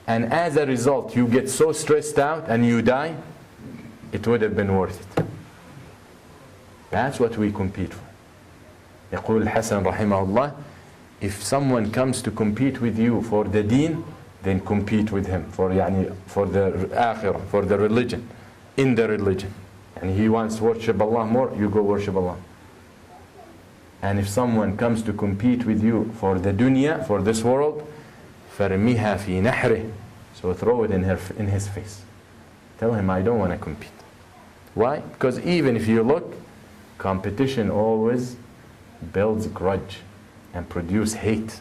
and as a result you get so stressed out and you die, it would have been worth it. That's what we compete for. يقول الحسن رحمه الله, if someone comes to compete with you for the deen, then compete with him for the akhirah, for the religion, in the religion. And he wants to worship Allah more, you go worship Allah. And if someone comes to compete with you for the dunya, for this world, فَرْمِهَا فِي نَحْرِهِ, so throw it in his face. Tell him, I don't want to compete. Why? Because even if you look, competition always builds grudge and produce hate.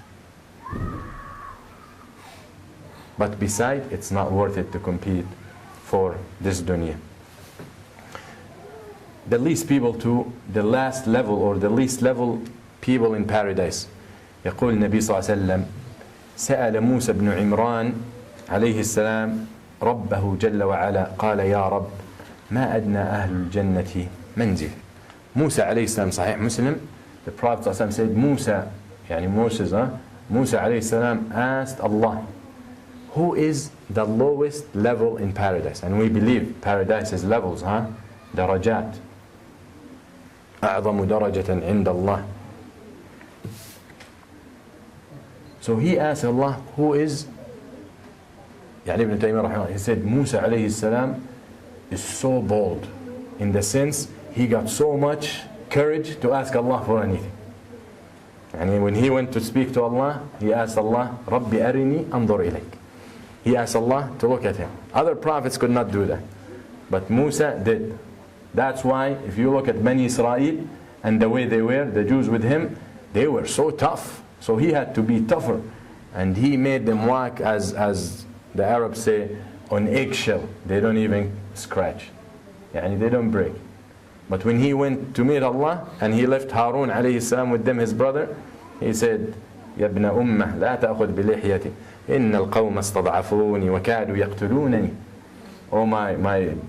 But besides, it's not worth it to compete for this dunya. The least people to the last level, or the least level people in paradise. يقول النبي صلى الله عليه وسلم, سأل موسى بن عمران عليه السلام ربه جل وعلا قال يا رب ما أدنى أهل الجنة منزل. موسى عليه السلام, صحيح Muslim, the Prophet صلى الله عليه وسلم said, Musa عليه السلام asked Allah, who is the lowest level in paradise? And we believe paradise is levels, درجات. أعظم درجة عند الله. So he asked Allah, who is, Ibn Taymiyyah رحمه الله, he said Musa عليه السلام is so bold, in the sense he got so much courage to ask Allah for anything. And when he went to speak to Allah, he asked Allah, Rabbi arini anzur ilayk. He asked Allah to look at him. Other prophets could not do that, but Musa did. That's why if you look at Bani Israel and the way they were, the Jews with him, they were so tough. So he had to be tougher, and he made them walk, as the Arabs say, on eggshell. They don't even scratch, they don't break. But when he went to meet Allah and he left Harun alayhi salam with them, his brother, he said, يا ابن أمة لا تأخذ بلحيتي إن القوم استضعفوني وكادوا يقتلونني. Oh my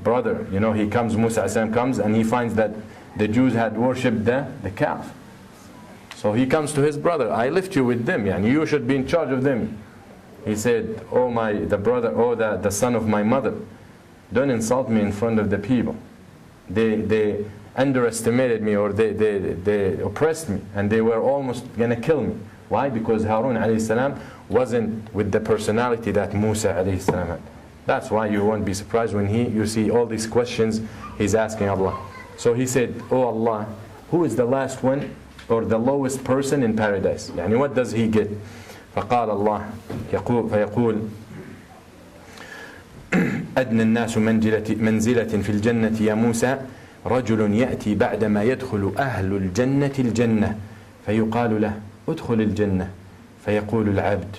brother, he comes, Musa alayhi salam comes, and he finds that the Jews had worshipped the calf. So he comes to his brother, I left you with them, you should be in charge of them. He said, the son of my mother, don't insult me in front of the people. They underestimated me, or they oppressed me, and they were almost going to kill me. Why? Because Harun alayhi salam wasn't with the personality that Musa alayhi salam had. That's why you won't be surprised when you see all these questions he's asking Allah. So he said, oh Allah, who is the last one, or the lowest person in paradise? What does he get? فقال الله فيقول أدنى الناس منزلة في الجنة يا موسى رجل يأتي بعدما يدخل أهل الجنة الجنة فيقال له ادخل الجنة فيقول العبد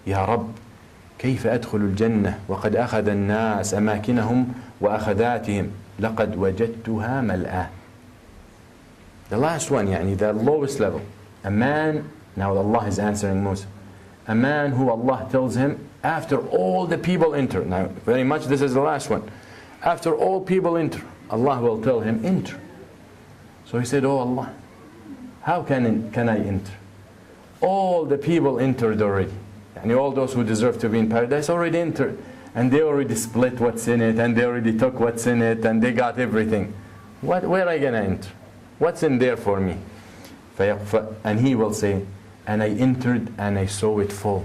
يا رب كيف أدخل الجنة وقد أخذ الناس أماكنهم وأخذاتهم لقد وجدتها ملآة. The last one, the lowest level, a man. Now Allah is answering Musa, a man who Allah tells him, after all the people enter, now very much this is the last one, after all people enter, Allah will tell him, enter. So he said, oh Allah, how can I enter? All the people entered already, all those who deserve to be in paradise already entered, and they already split what's in it, and they already took what's in it, and they got everything. Where am I going to enter? What's in there for me? And he will say, and I entered and I saw it full.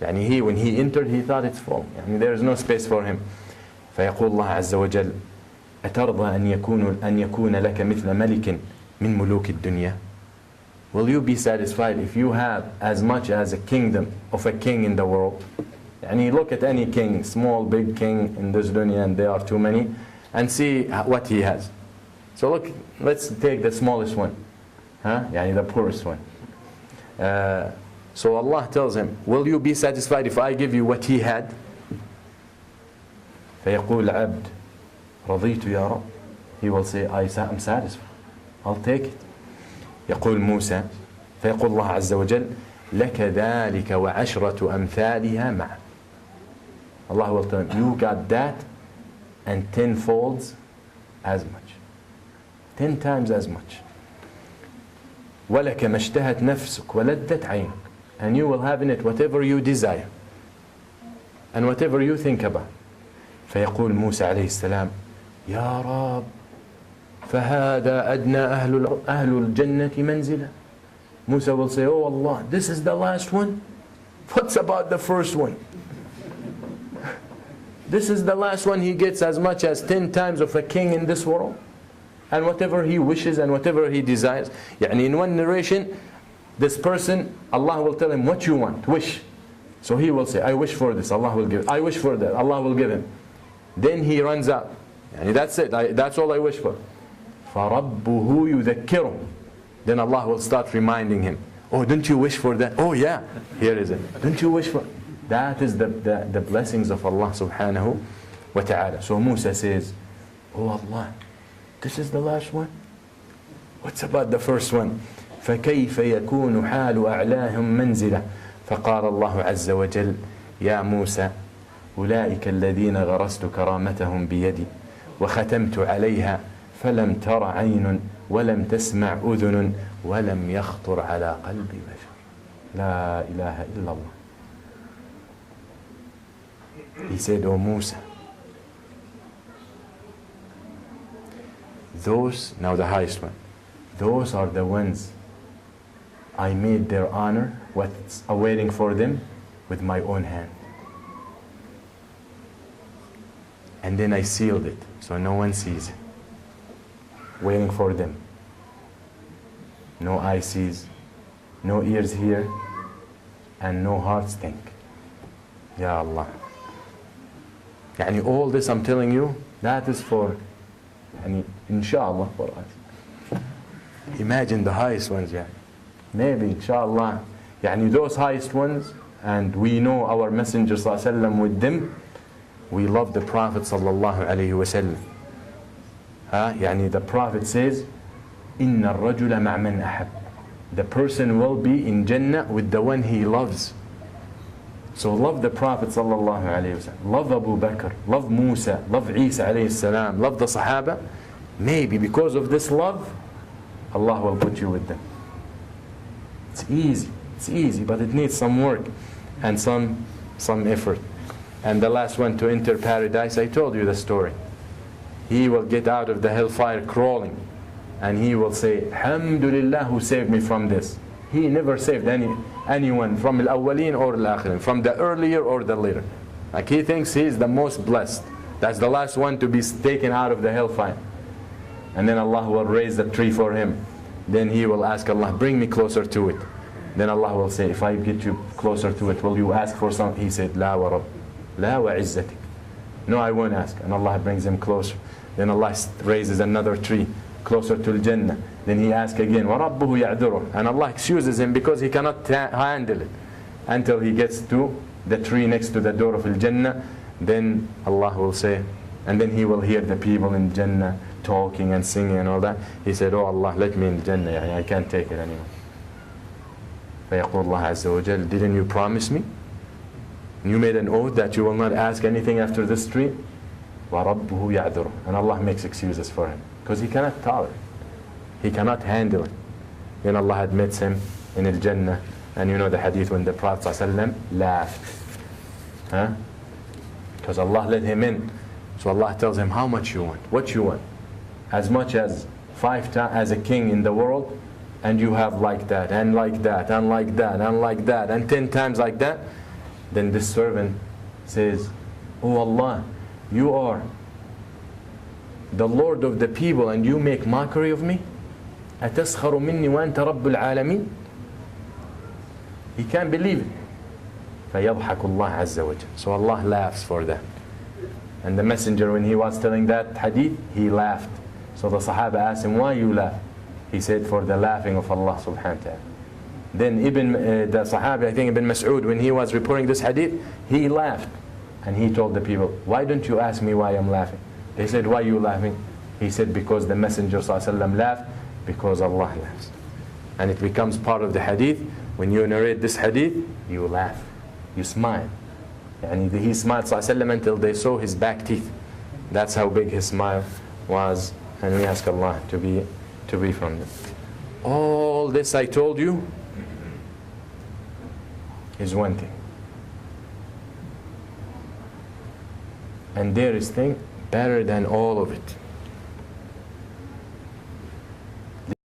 When he entered, he thought it's full. There is no space for him. فيقول الله عز وجل أترضى أن يكون لك مثل ملك من ملوك الدنيا? Will you be satisfied if you have as much as a kingdom of a king in the world? Look at any king, small, big king in this dunya, and there are too many, and see what he has. So look, let's take the smallest one, the poorest one. So Allah tells him, will you be satisfied if I give you what he had? فيقول العبد رضيت يا رب. He will say, I'm satisfied, I'll take it. يقول موسى فيقول الله عز وجل لك ذلك وعشرة أمثالها معه. Allah will tell him, you got that and 10 folds as much, 10 times as much. وَلَكَ مَا اشْتَهَتْ نَفْسُكَ وَلَذَّتْ عَيْنُكَ, and you will have in it whatever you desire. and whatever you think about. فيقول موسى عليه السلام يا رب فهذا أدنى أهل الجنة منزلا. Musa will say, oh Allah, this is the last one? What's about the first one? This is the last one. He gets as much as 10 times of a king in this world. And whatever he wishes and whatever he desires. يعني in one narration, this person, Allah will tell him, what you want, wish. So he will say, I wish for this, Allah will give. I wish for that, Allah will give him. Then he runs out. Yani that's it, that's all I wish for. فَرَبُّهُ يُذَكِّرُهُ. Then Allah will start reminding him. Oh, don't you wish for that? Oh yeah, here is it. Don't you wish for? That is the blessings of Allah subhanahu wa ta'ala. So Musa says, oh Allah, this is the last one? What's about the first one? فَكَيْفَ يَكُونُ حَالُ أَعْلَاهُمْ مَنْزِلًا. فقال الله عز وجل يا موسى أولئك الذين غرست كرامتهم بيدي وختمت عليها فلم تر عين ولم تسمع أذن ولم يخطر على قلب بشر. لا إله إلا الله. He said, O Musa, those, now the highest one, those are the ones I made their honor, what's awaiting for them, with my own hand. And then I sealed it, so no one sees it. Waiting for them. No eye sees, no ears hear, and no hearts think. Ya Allah. Yani all this I'm telling you, that is for, inshallah, for us. Imagine the highest ones, yeah. Maybe, inshallah, yani those highest ones, and we know our Messenger ﷺ with them, we love the Prophet ﷺ. Yani the Prophet says, إِنَّ الرَّجُلَ مَعْ مَنْ أَحَبْ. The person will be in Jannah with the one he loves. So love the Prophet ﷺ, love Abu Bakr, love Musa, love Isa alayhi salam, love the Sahaba. Maybe because of this love, Allah will put you with them. It's easy, but it needs some work and some effort. And the last one to enter paradise, I told you the story. He will get out of the hellfire crawling, and he will say, Alhamdulillah, who saved me from this. He never saved anyone from al-awwaleen or al-akhirin, from the earlier or the later. Like he thinks he is the most blessed. That's the last one to be taken out of the hellfire. And then Allah will raise the tree for him. Then he will ask Allah, bring me closer to it. Then Allah will say, if I get you closer to it, will you ask for something? He said, La wa Rabb, La wa izzatik. No, I won't ask. And Allah brings him closer. Then Allah raises another tree closer to Al-Jannah. Then he asks again, وَرَبُّهُ يَعْذُرُهُ. And Allah excuses him because he cannot handle it until he gets to the tree next to the door of Al-Jannah. Then Allah will say, and then he will hear the people in Jannah talking and singing and all that. He said, oh Allah, let me in Jannah, I can't take it anymore. فيقول الله عز وجل, didn't you promise me? You made an oath that you will not ask anything after this tree? وَرَبُّهُ يَعْذُرُهُ. And Allah makes excuses for him because he cannot tolerate. He cannot handle it. Then Allah admits him in Al-Jannah. And you know the hadith when the Prophet ﷺ laughed. Because Allah let him in. So Allah tells him, how much you want? What you want? As much as 5 times as a king in the world, and you have like that, and like that, and like that, and like that, and 10 times like that. Then this servant says, oh Allah, you are the Lord of the people and you make mockery of me? أَتَسْخَرُ مِنِّي وَأَنْتَ رَبُّ الْعَالَمِينَ. He can't believe it. فَيَضْحَكُ اللَّهُ عَزَّ وَجَلَّ. So Allah laughs for that. And the messenger, when he was telling that hadith, he laughed. So the Sahaba asked him, why you laugh? He said, for the laughing of Allah subhanahu wa ta'ala. Then the Sahaba, I think Ibn Mas'ud, when he was reporting this hadith, he laughed. And he told the people, why don't you ask me why I'm laughing? They said, why are you laughing? He said, because the Messenger ﷺ laughed, because Allah laughs. And it becomes part of the hadith. When you narrate this hadith, you laugh, you smile. And he smiled ﷺ until they saw his back teeth. That's how big his smile was. And we ask Allah to be from them. All this I told you is one thing. and there is thing better than all of it.